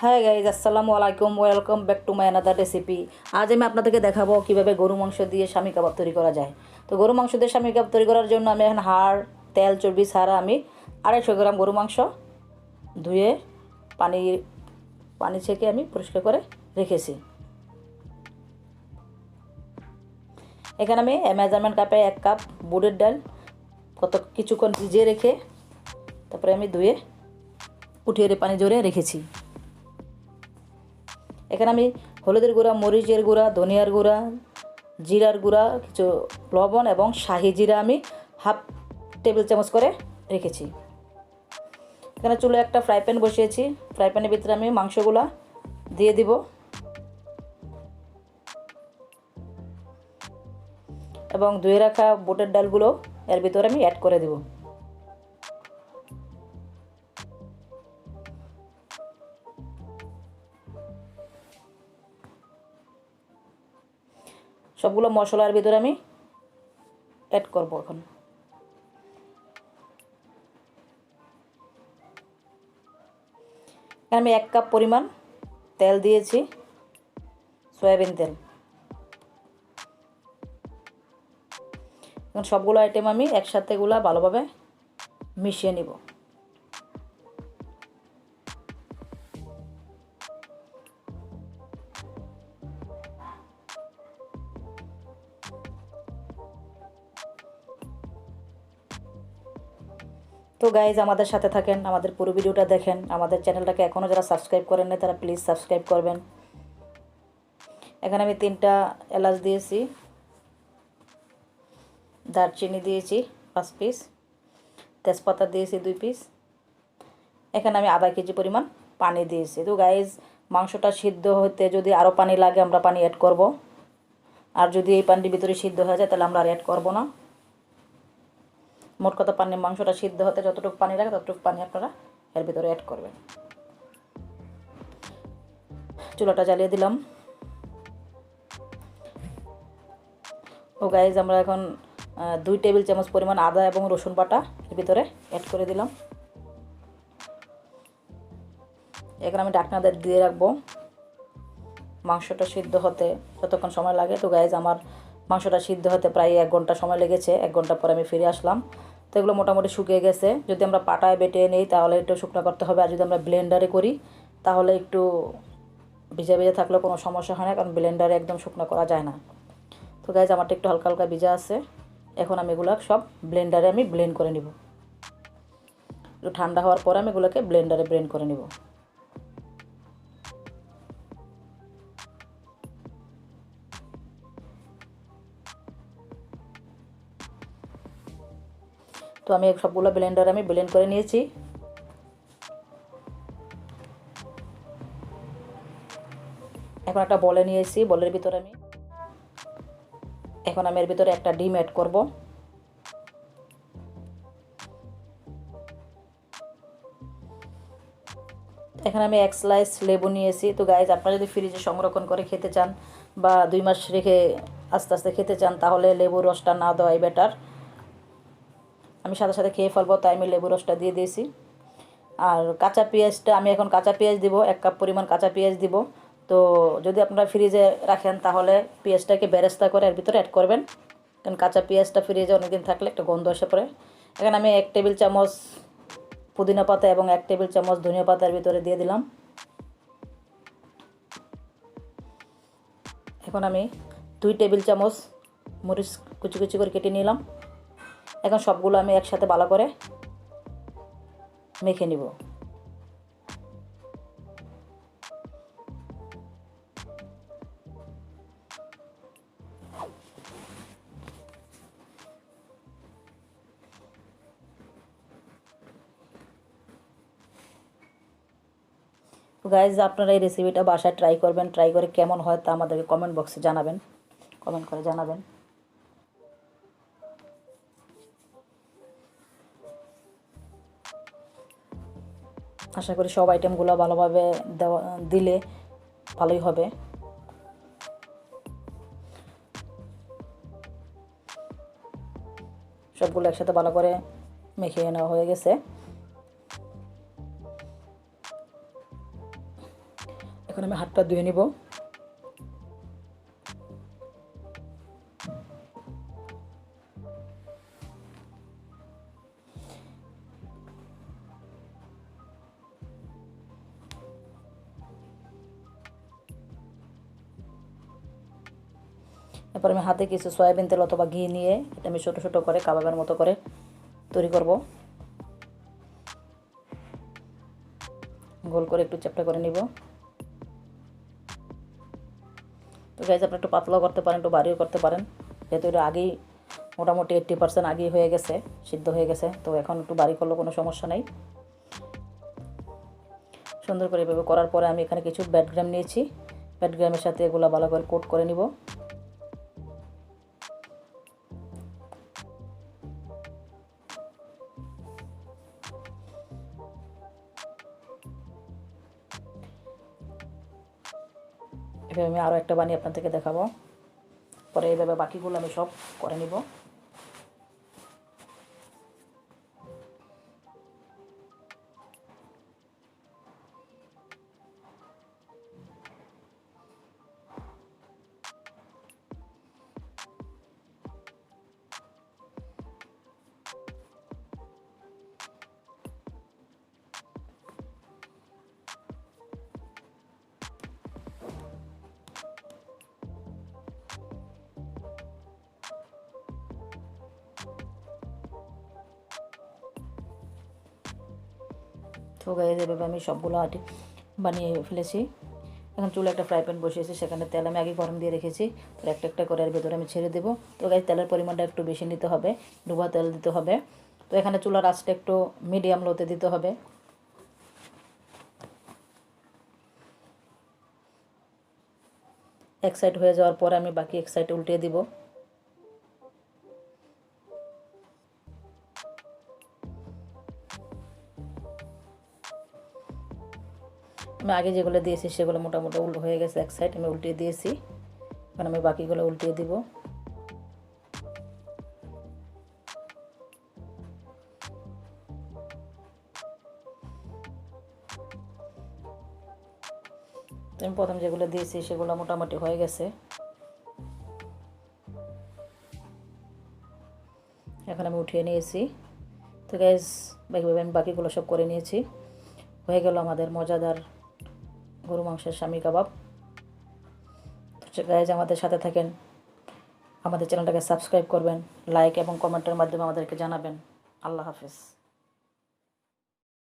Hi guys, আসসালামু আলাইকুম, welcome back to my another recipe. আজ আমি আপনাদেরকে দেখাবো কিভাবে গরু মাংস দিয়ে স্বামী কাবাব তৈরি করা যায়। তো গরু মাংস দিয়ে স্বামী কাবাব তৈরি করার জন্য আমি এখন হাড়, তেল, চর্বি ছাড়া আমি 250 গ্রাম গরু মাংস ধুয়ে পানি পানি ছেঁকে আমি পরিষ্কার করে রেখেছি। এখানে আমি মেজারমেন্ট কাপে 1 কাপ বুটের ডাল কিছুক্ষণ ভিজিয়ে রেখে তারপরে আমি ধুয়ে উঠিয়ে পানি ঝরিয়ে রেখেছি। এখানে আমি হলুদের গুঁড়া, মরিচের গুঁড়া, ধনিয়ার গুঁড়া, জিরার গুঁড়া, কিছু লবণ এবং শাহি জিরা আমি হাফ টেবিল চামচ করে রেখেছি। এখানে চুলে একটা ফ্রাই প্যান বসিয়েছি। ফ্রাই প্যানের ভিতরে আমি মাংসগুলা দিয়ে দিব এবং ধুয়ে রাখা বুটের ডালগুলো এর ভিতরে আমি অ্যাড করে দেব। সবগুলো মশলার ভিতরে আমি অ্যাড করব। এখন আমি 1 কাপ পরিমাণ তেল দিয়েছি, সয়াবিন তেল। এখন সবগুলো আইটেম আমি একসাথে ভালোভাবে মিশিয়ে নিব। তো গাইজ, আমাদের সাথে থাকেন, আমাদের পুরো ভিডিওটা দেখেন। আমাদের চ্যানেলটাকে এখনও যারা সাবস্ক্রাইব করেন না তারা প্লিজ সাবস্ক্রাইব করবেন। এখানে আমি 3টা এলাচ দিয়েছি, দারচিনি দিয়েছি 5 পিস, তেজপাতা দিয়েছি 2 পিস। এখানে আমি আধা কেজি পরিমাণ পানি দিয়েছি। তো গাইজ, মাংসটা সিদ্ধ হতে যদি আরও পানি লাগে আমরা পানি অ্যাড করব, আর যদি এই পানির ভিতরে সিদ্ধ হয়ে যায় তাহলে আমরা আর অ্যাড করব না। মোট কথা মাংসটা সিদ্ধ হতে যতটুকু পানি লাগে ততটুকু পানি আপনারা এর ভিতরে অ্যাড করবেন। চুলাটা জ্বালিয়ে দিলাম। ও গাইজ, আমরা এখন 2 টেবিল চামচ পরিমাণ আদা এবং রসুন বাটা এর ভিতরে অ্যাড করে দিলাম। এখানে আমি ঢাকনা দিয়ে রাখবো মাংসটা সিদ্ধ হতে যতক্ষণ সময় লাগে। তো গাইজ, আমার মাংসটা সিদ্ধ হতে প্রায় 1 ঘন্টা সময় লেগেছে। 1 ঘন্টা পরে আমি ফিরে আসলাম। তো এগুলো মোটামুটি শুকিয়ে গেছে। যদি আমরা পাটায় বেটে নিই তাহলে একটু শুকনো করতে হবে, আর যদি আমরা ব্লেন্ডারে করি তাহলে একটু ভিজে ভিজে থাকলে কোনো সমস্যা হয় না, কারণ ব্লেন্ডারে একদম শুকনো করা যায় না। তো গাইজ, আমারটা একটু হালকা হালকা ভিজা আছে। এখন আমি এগুলো সব ব্লেন্ডারে আমি ব্লেন্ড করে নিব। একটু ঠান্ডা হওয়ার পরে আমি এগুলোকে ব্লেন্ডারে ব্লেন্ড করে নিব। তো আমি সবগুলো ব্লেন্ডারে আমি ব্লেন্ড করে নিয়েছি। এখন একটা বলে নিয়েছি, বলের ভিতরে আমি এর ভিতরে একটা ডিম অ্যাড করব। এখানে আমি 1 স্লাইস লেবু নিয়েছি। তো গাইজ, আপনারা যদি ফ্রিজে সংরক্ষণ করে খেতে চান বা 2 মাস রেখে আস্তে আস্তে খেতে চান তাহলে লেবুর রসটা না দেওয়াই বেটার। আমি সাথে সাথে খেয়ে ফেলবো, তাই আমি লেবু রসটা দিয়ে দিয়েছি। আর কাঁচা পেঁয়াজটা আমি এখন কাঁচা পেঁয়াজ দিব, 1 কাপ পরিমাণ কাঁচা পেঁয়াজ দিব। তো যদি আপনারা ফ্রিজে রাখেন তাহলে পেঁয়াজটাকে বেরেস্তা করে এর ভিতরে অ্যাড করবেন, কারণ কাঁচা পেঁয়াজটা ফ্রিজে অনেকদিন থাকলে একটা গন্ধ এসে পড়ে। এখানে আমি 1 টেবিল চামচ পুদিনা পাতা এবং 1 টেবিল চামচ ধনিয়া পাতার ভিতরে দিয়ে দিলাম। এখন আমি 2 টেবিল চামচ মরিচ কুচি কুচি করে কেটে নিলাম। এখন সবগুলো আমি একসাথে ভালো করে মেখে নিব। গাইজ, আপনারা এই রেসিপিটা বাসায় ট্রাই করবেন। ট্রাই করে কেমন হয় তা আমাদেরকে কমেন্ট বক্সে জানাবেন, কমেন্ট করে জানাবেন। আশা করি সব আইটেমগুলো ভালোভাবে দিলে ভালোই হবে। সবগুলো একসাথে ভালো করে মেখে নেওয়া হয়ে গেছে। এখন আমি হাতটা ধুয়ে নিব। এরপর আমি হাতে কিছু সয়াবিন তেল অথবা ঘি নিয়ে এটা আমি ছোটো ছোটো করে কাবাবের মতো করে তৈরি করব। গোল করে একটু চ্যাপ্টা করে নিব। তো গাইজ আপনি একটু পাতলাও করতে পারেন, একটু বাড়িও করতে পারেন, যেহেতু এটা আগেই মোটামুটি 80% আগেই হয়ে গেছে, সিদ্ধ হয়ে গেছে, তো এখন একটু বাড়ি করলেও কোনো সমস্যা নেই। সুন্দর করে এভাবে করার পরে আমি এখানে কিছু ব্যাডগ্রাম নিয়েছি, ব্যাডগ্রামের সাথে এগুলো ভালো করে কোট করে নিব। এভাবে আমি আরও একটা বানিয়ে আপনাদেরকে দেখাবো। পরে এইভাবে বাকিগুলো আমি সব করে নিব। তো গাইজ এভাবে আমি সবগুলো বানিয়ে ফেলেছি। এখন চুলে একটা ফ্রাই প্যান বসিয়েছি, সেখানে তেল আমি আগে গরম দিয়ে রেখেছি। তো একটা একটা করে এর ভেতরে আমি ছেড়ে দেবো। তো গাইজ তেলের পরিমাণটা একটু বেশি নিতে হবে, ডুবা তেল দিতে হবে। তো এখানে চুলার আঁচটা একটু মিডিয়াম লোতে দিতে হবে। এক সাইড হয়ে যাওয়ার পরে আমি বাকি এক সাইড উল্টিয়ে দিব। আমি আগে যেগুলো দিয়েছি সেগুলো মোটামুটি উল্টো হয়ে গেছে, এক সাইড আমি উল্টিয়ে দিয়েছি। এখন আমি বাকিগুলো উল্টিয়ে দিব। তো আমি প্রথম যেগুলো দিয়েছি সেগুলো মোটামুটি হয়ে গেছে। এখন আমি উঠিয়ে নিয়েছি। তো গ্যাস বাকিভাবে আমি বাকিগুলো সব করে নিয়েছি। হয়ে গেল আমাদের মজাদার গরু মাংসের শামি কাবাব। তো গাইজ আমাদের সাথে থাকেন, আমাদের চ্যানেলটাকে সাবস্ক্রাইব করবেন, লাইক এবং কমেন্টের মাধ্যমে আমাদেরকে জানাবেন। আল্লাহ হাফেজ।